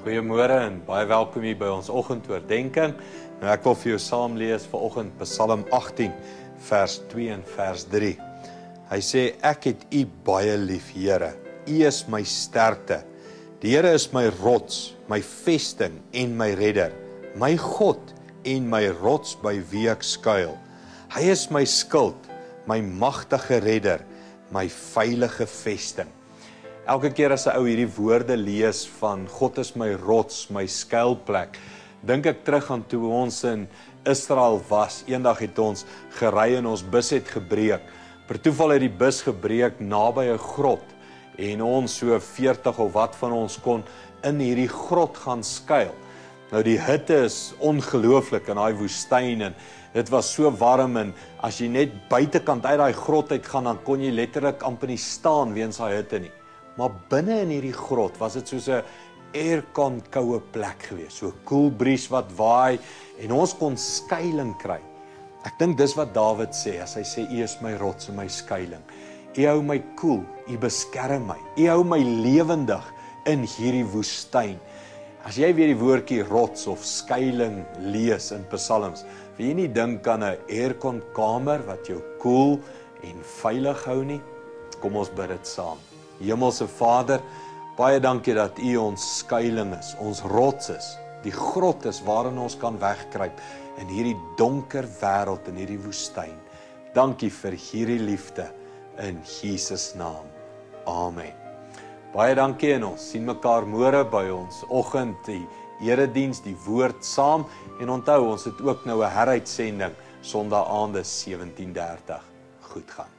Goeiemôre en baie welkom hier by ons oggendoordenkings. Nou ek wil vir jou saam lees vanoggend Psalm 18 vers 2 en vers 3. Hy sê ek het U baie lief, Here. U is my sterkte. Die Here is my rots, my vesting en my redder, my God en my rots by wie ek skuil. Hy is my skild, my magtige redder, my veilige vesting. Elke keer as 'n ou hierdie woorde lees van God is my rots, my skuilplek, dink ek terug aan toe ons in Israel was. Eendag het ons gery en ons bus het gebreek. Per toeval het die bus gebreek naby 'n grot en ons so 40 of wat van ons kon in hierdie grot gaan skuil. Nou die hitte is ongelooflik in daai woestyn en dit was so warm en as jy net buitekant uit daai grot uit gaan, dan kon jy letterlik amper nie staan weens daai hitte nie. Maar binne in hierdie grot was dit soos 'n aircon koue plek geweest, so 'n cool breeze wat waai en ons kon skuilings kry. Ek dink dis wat Dawid sê as hy sê U is my rots en my skuilings. U hou my koel, U beskerm my. U hou my lewendig in hierdie woestyn. As jy weer die woordjie rots of skuilings lees in Psalms, wil jy nie dink aan 'n aircon kamer wat jou koel en veilig hou nie? Kom ons bid dit saam. Hemelse Vader, baie dankie dat U ons skuilings is, ons rots is, die grot is waarin ons kan wegkruip in hierdie donker wêreld, in hierdie woestyn. Dankie vir hierdie liefde in Jesus naam. Amen. Baie dankie en ons sien mekaar môre by ons oggend die erediens, die woord saam en onthou ons het ook nou 'n heruitsending Sondag aande 17:30. Goed gaan.